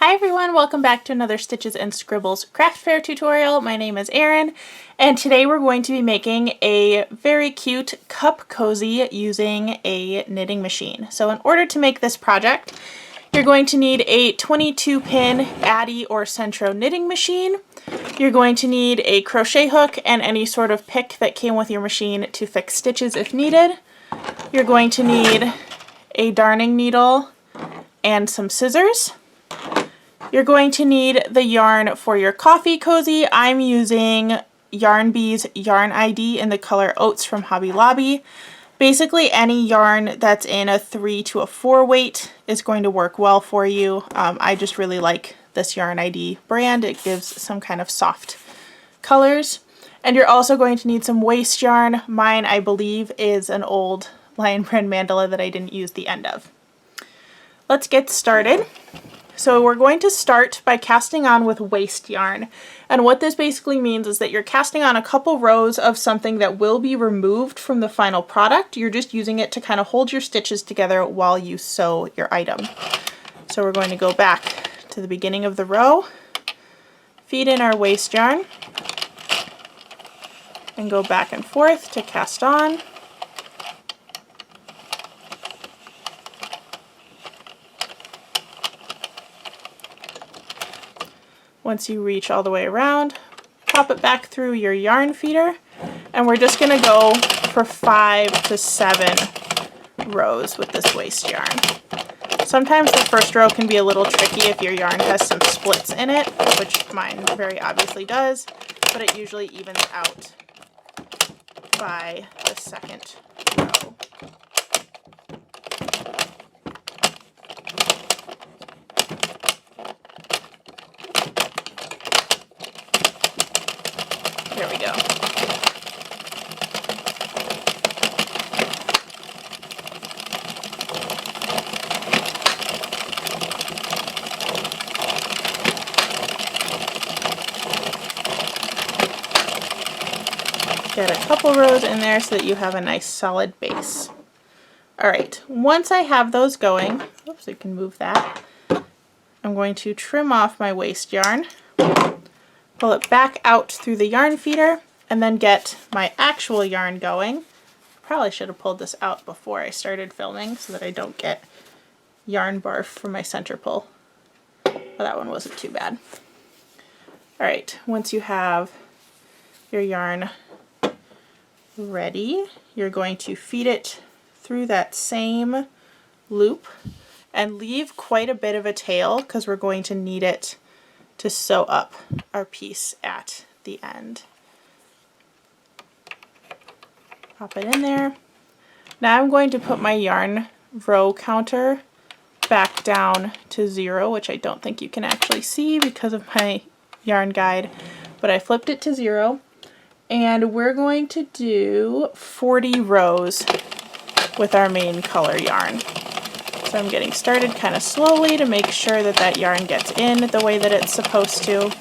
Hi everyone, welcome back to another Stitches and Scribbles craft fair tutorial. My name is Erin, and today we're going to be making a very cute cup cozy using a knitting machine. So in order to make this project, you're going to need a 22 pin Addi or Centro knitting machine. You're going to need a crochet hook and any sort of pick that came with your machine to fix stitches if needed. You're going to need a darning needle and some scissors. You're going to need the yarn for your coffee cozy. I'm using Yarn Bee's Yarn ID in the color Oats from Hobby Lobby. Basically any yarn that's in a 3 to a 4 weight is going to work well for you. I just really like this Yarn ID brand. It gives some kind of soft colors. And you're also going to need some waste yarn. Mine, I believe, is an old Lion Brand mandala that I didn't use the end of. Let's get started. So we're going to start by casting on with waste yarn. And what this basically means is that you're casting on a couple rows of something that will be removed from the final product. You're just using it to kind of hold your stitches together while you sew your item. So we're going to go back to the beginning of the row, feed in our waste yarn, and go back and forth to cast on. Once you reach all the way around, pop it back through your yarn feeder, and we're just going to go for 5 to 7 rows with this waste yarn. Sometimes the first row can be a little tricky if your yarn has some splits in it, which mine very obviously does, but it usually evens out by the second row. There we go. Get a couple rows in there so that you have a nice solid base. Alright, once I have those going, oops, I can move that, I'm going to trim off my waste yarn, pull it back out through the yarn feeder, and then get my actual yarn going. Probably should have pulled this out before I started filming so that I don't get yarn barf from my center pull. Well, that one wasn't too bad. Alright, once you have your yarn ready, you're going to feed it through that same loop and leave quite a bit of a tail because we're going to need it to sew up our piece at the end. Pop it in there. Now I'm going to put my yarn row counter back down to 0, which I don't think you can actually see because of my yarn guide, but I flipped it to 0, and we're going to do 40 rows with our main color yarn. So I'm getting started kind of slowly to make sure that that yarn gets in the way that it's supposed to.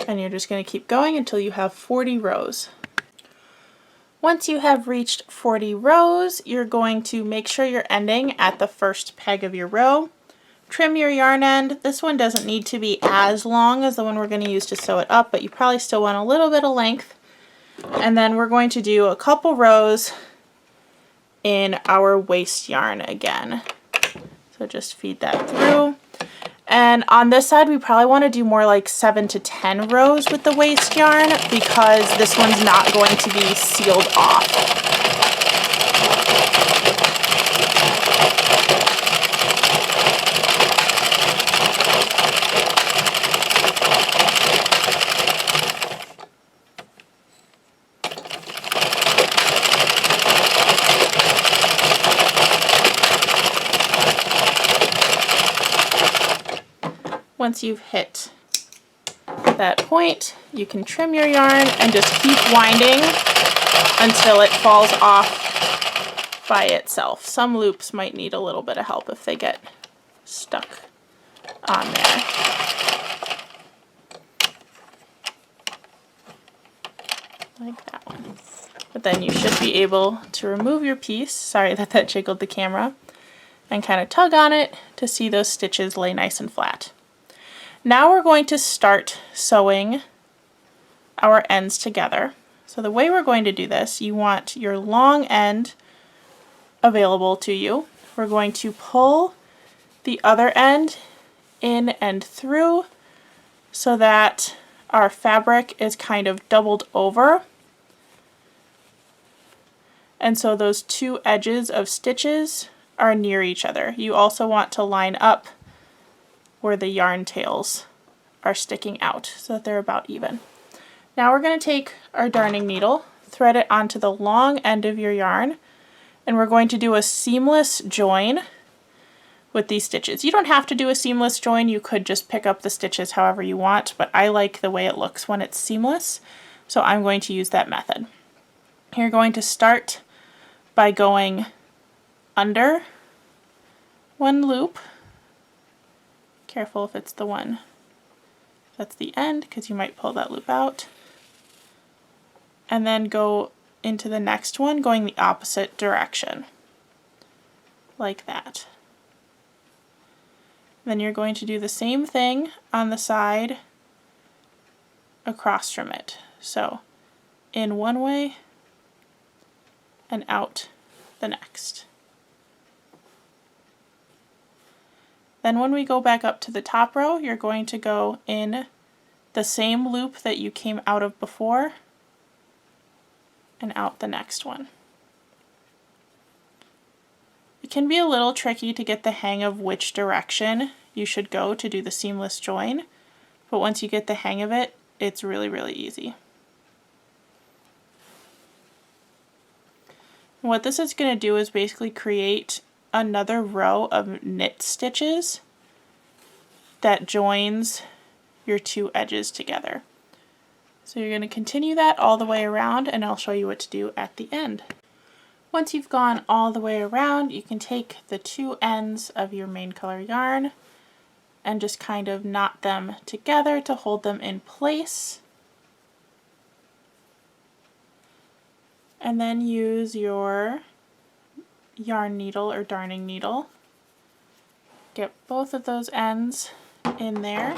And you're just going to keep going until you have 40 rows. Once you have reached 40 rows, you're going to make sure you're ending at the first peg of your row. Trim your yarn end. This one doesn't need to be as long as the one we're going to use to sew it up, but you probably still want a little bit of length. And then we're going to do a couple rows in our waste yarn again. So just feed that through. And on this side, we probably want to do more like 7 to 10 rows with the waste yarn because this one's not going to be sealed off. Once you've hit that point, you can trim your yarn and just keep winding until it falls off by itself. Some loops might need a little bit of help if they get stuck on there. Like that one. But then you should be able to remove your piece. Sorry that jiggled the camera. and kind of tug on it to see those stitches lay nice and flat. Now we're going to start sewing our ends together. So the way we're going to do this, you want your long end available to you. We're going to pull the other end in and through so that our fabric is kind of doubled over. And so those two edges of stitches are near each other. You also want to line up where the yarn tails are sticking out so that they're about even. Now we're going to take our darning needle, thread it onto the long end of your yarn, and we're going to do a seamless join with these stitches. You don't have to do a seamless join, you could just pick up the stitches however you want, but I like the way it looks when it's seamless, so I'm going to use that method. You're going to start by going under one loop. Careful if it's the one that's the end, because you might pull that loop out. And then go into the next one going the opposite direction, like that. Then you're going to do the same thing on the side across from it. So in one way and out the next. Then when we go back up to the top row, you're going to go in the same loop that you came out of before and out the next one. It can be a little tricky to get the hang of which direction you should go to do the seamless join, but once you get the hang of it, it's really, really easy. What this is going to do is basically create another row of knit stitches that joins your two edges together. So you're going to continue that all the way around, and I'll show you what to do at the end. Once you've gone all the way around, you can take the two ends of your main color yarn and just kind of knot them together to hold them in place. And then use your yarn needle or darning needle. Get both of those ends in there.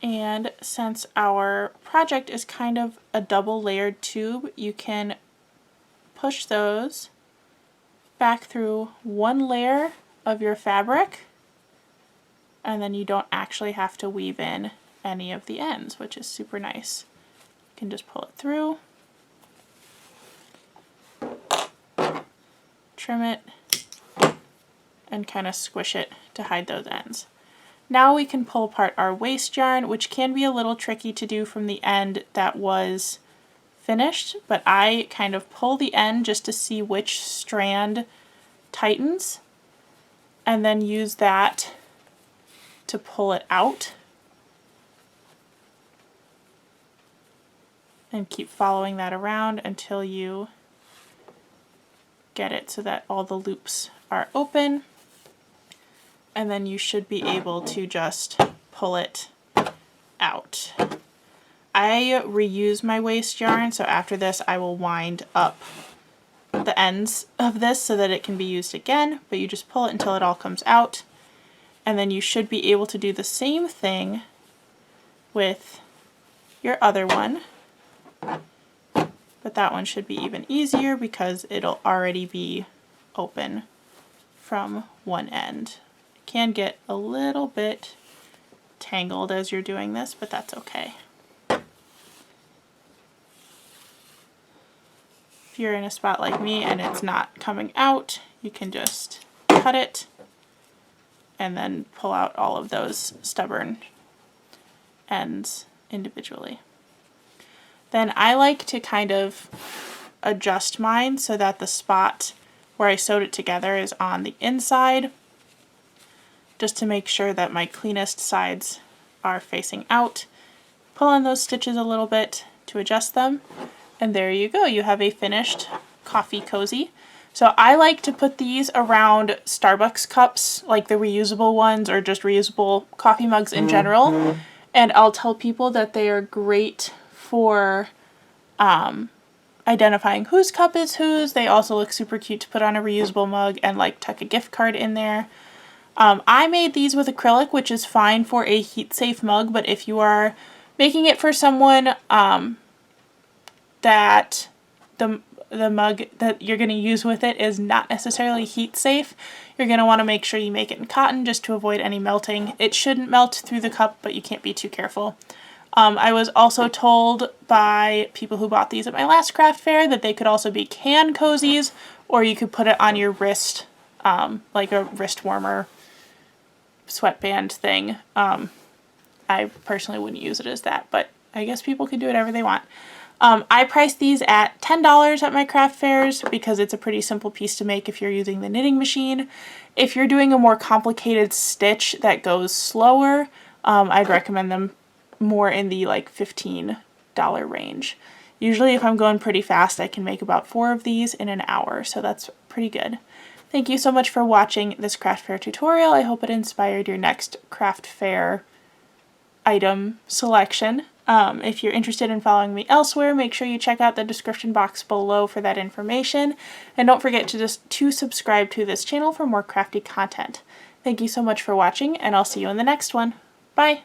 And since our project is kind of a double layered tube, you can push those back through one layer of your fabric, and then you don't actually have to weave in any of the ends, which is super nice. You can just pull it through, trim it, and kind of squish it to hide those ends. Now we can pull apart our waste yarn, which can be a little tricky to do from the end that was finished, but I kind of pull the end just to see which strand tightens, and then use that to pull it out. And keep following that around until you get it so that all the loops are open. And then you should be able to just pull it out. I reuse my waste yarn, so after this I will wind up the ends of this so that it can be used again, but you just pull it until it all comes out. And then you should be able to do the same thing with your other one, but that one should be even easier because it'll already be open from one end. Can get a little bit tangled as you're doing this, but that's okay. If you're in a spot like me and it's not coming out, you can just cut it and then pull out all of those stubborn ends individually. Then I like to kind of adjust mine so that the spot where I sewed it together is on the inside, just to make sure that my cleanest sides are facing out. Pull on those stitches a little bit to adjust them, and there you go. You have a finished coffee cozy. So I like to put these around Starbucks cups, like the reusable ones, or just reusable coffee mugs in general, and I'll tell people that they are great for identifying whose cup is whose. They also look super cute to put on a reusable mug and like tuck a gift card in there. I made these with acrylic, which is fine for a heat safe mug, but if you are making it for someone that the mug that you're going to use with it is not necessarily heat safe, you're going to want to make sure you make it in cotton just to avoid any melting. It shouldn't melt through the cup, but you can't be too careful. I was also told by people who bought these at my last craft fair that they could also be can cozies, or you could put it on your wrist, like a wrist warmer sweatband thing. I personally wouldn't use it as that, but I guess people can do whatever they want. I priced these at $10 at my craft fairs because it's a pretty simple piece to make if you're using the knitting machine. If you're doing a more complicated stitch that goes slower, I'd recommend them more in the like $15 range. Usually if I'm going pretty fast, I can make about 4 of these in an hour, so that's pretty good. Thank you so much for watching this craft fair tutorial. I hope it inspired your next craft fair item selection. If you're interested in following me elsewhere, make sure you check out the description box below for that information. And don't forget to subscribe to this channel for more crafty content. Thank you so much for watching, and I'll see you in the next one. Bye!